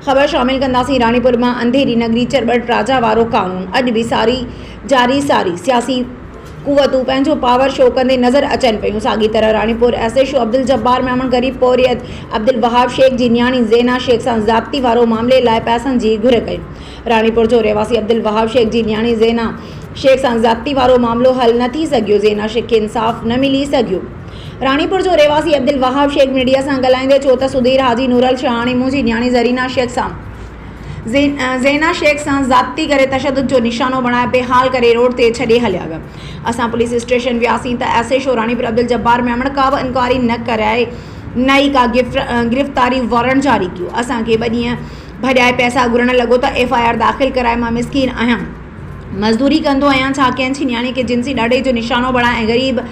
ख़बर शामिल कंदासीं रानीपुर में अंधेरी नगरी चरबट राजा वारो कानून। अॼु भी जारी सियासी कुवतूं पंहिंजो पावर शो कंदे नज़र अचनि पियूं। साॻी तरह रानीपुर SHO अब्दुल जब्बार मेमण गरीब पोरियत अब्दुल वहाब शेख जी न्याणी ज़ेना शेख सां ज़ाब्ती वारो मामले लाइ पैसनि जी घुर कई। रानीपुर जो रहवासी अब्दुल वहाब शेख जी न्याणी ज़ेना शेख सां ज़ाब्ती वारो मामलो हल न थी सघियो। ज़ेना शेख खे इंसाफ़ न मिली सघियो। रानीपुर जो रहवासी अब्दुल वहाब शेख मीडिया सां ॻाल्हाईंदे चयो त सुधीर हाजी नूरल शाहाणी मुंहिंजी न्याणी ज़रीना शेख सां ज़ेना शेख सां ज़ाब्ती करे तशद्दुद जो निशानो बणाए बेहाल करे रोड ते छॾे हलिया विया। असां पुलिस स्टेशन वियासीं त SHO रानीपुर अब्दुल जब्बार मेमण का बि इंक्वायरी न कराए न ई का गिरफ़्तारी वारंट जारी कयो। असांखे 2 ॾींहं भॼाए पैसा घुरण लॻो त FIR दाख़िल कराए मां मिसकीन आहियां, मज़दूरी कंदो आहियां, छा कंहिंजी न्याणी खे जिन्सी ॾाढे जो निशानो बणाए ऐं ग़रीब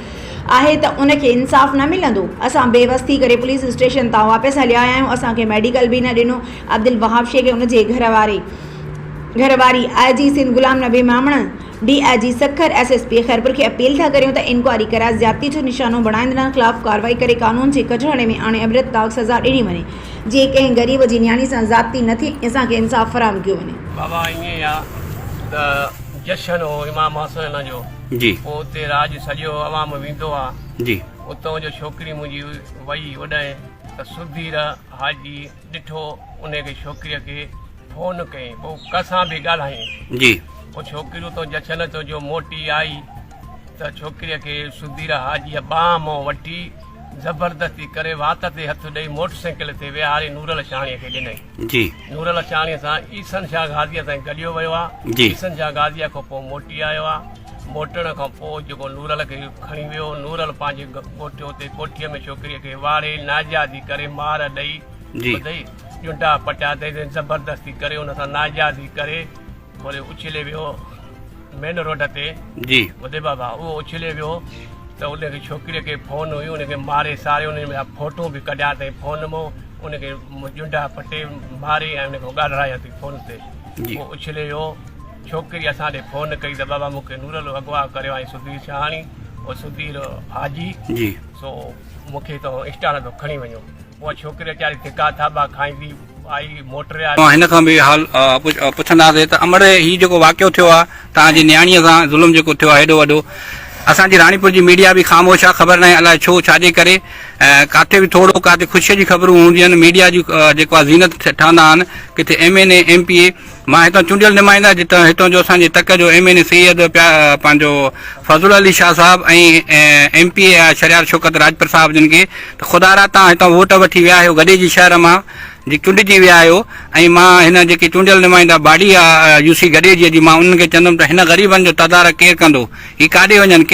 आहे त उनखे इंसाफ़ न मिलंदो। असां बेवस थी करे पुलिस स्टेशन तां वापसि हलिया आहियूं। असांखे मेडिकल बि न ॾिनो। अब्दुल वहाब शेख उनजे घरवारी IG Sindh Ghulam Nabi Memon DIG Sukkur SSP Khairpur खे अपील था करियूं त इंक्वायरी कराए ज़्यादती जो निशानो बणाईंदड़ ख़िलाफ़ कार्रवाई करे कानून जे कचहरे में आणे अमृतनाक सज़ा ॾिनी वञे। जे कंहिं ग़रीब जी न्याणी सां ज़्यादती न थी असांखे इंसाफ़ फराहम कयो वञे। बाबा ईअं आहे त जशन हो इमाम हसन जो जी, पोइ उते राज सॼो अवाम वेंदो आहे जी, उतां जो छोकिरी मुंहिंजी वई वॾाए त सुधीर हाजी ॾिठो, उनखे छोकिरीअ खे फ़ोन कयईं, पोइ कंसां बि ॻाल्हायईं। जी, पोइ छोकिरियूं तो जशन तो जो मोटी आई त छोकिरीअ खे सुधीर हाजीअ बांह मां वठी ज़बरदस्ती करे वात ते हथु ॾेई मोटरसाइकिल ते विहारे नूरल शाणीअ खे ॾिनई। जी, नूरल शाणीअ सां ईसन शाह गाज़ीअ ताईं गॾियो वियो आहे। जी, ईसन शाह गाज़ीअ खां पोइ मोटी आयो आहे। मोटण खां पोइ जेको नूरल खे खणी वियो, नूरल पंहिंजे कोठियो ते कोठीअ में छोकिरीअ खे वारे नाजादी करे मार ॾेई ॿुधई चुंडा पटिया ते ज़बरदस्ती करे उन सां नाजादी करे वरी उछले वियो मेन रोड ते। जी, ॿुधे बाबा उहो उछले वियो त उनखे छोकिरीअ खे फ़ोन हुई, उनखे मारे सारे उन में फोटो बि कढिया अथई फ़ोन मां, उनखे चुंडा पटे मारे ऐं उनखां ॻाल्हाया अथई फ़ोन ते। उहो उछले वियो। छोकिरी असां ॾे फ़ोन कई त बाबा मूंखे नूरल अगवा करियो आहे सुधीर शाहाणी और सुधीर हाजी, जी, सो मूंखे त स्टार तो खणी वञो। उहा छोकिरी वीचारी धिका थाबा खाईंदी आई मोटर हिन खां बि हाल पुछंदासीं त अमर ही जेको वाक़ियो थियो आहे तव्हांजी न्याणीअ सां ज़ुल्म जेको थियो आहे हेॾो वॾो, असांजी रानीपुर जी मीडिया बि ख़ामोश आहे, ख़बर न आहे अलाए छो छाजे करे। काथे बि थोरो काथे ख़ुशीअ जी ख़बरूं हूंदियूं आहिनि, मीडिया जी जेको आहे ज़ीनत ठहंदा आहिनि, किथे MNA MPA। मां हितां चूंडियल नुमाइंदा हितां जो असांजे तक जो MNA सैयद पंहिंजो फज़ल अली शाह साहब ऐं MPA शरियार शौकत राजपर साहब, जिन खे त ख़ुदा तव्हां हितां वोट वठी विया आहियो, गॾे जी शहर मां चूंडिजी विया आहियो। ऐं मां हिन जेकी चूंडियल नुमाइंदा बाड़ी आहे UC गॾे जी, मां उन्हनि खे चवंदुमि त हिन ग़रीबनि जो तदारक केरु कंदो, ही काॾे वञनि।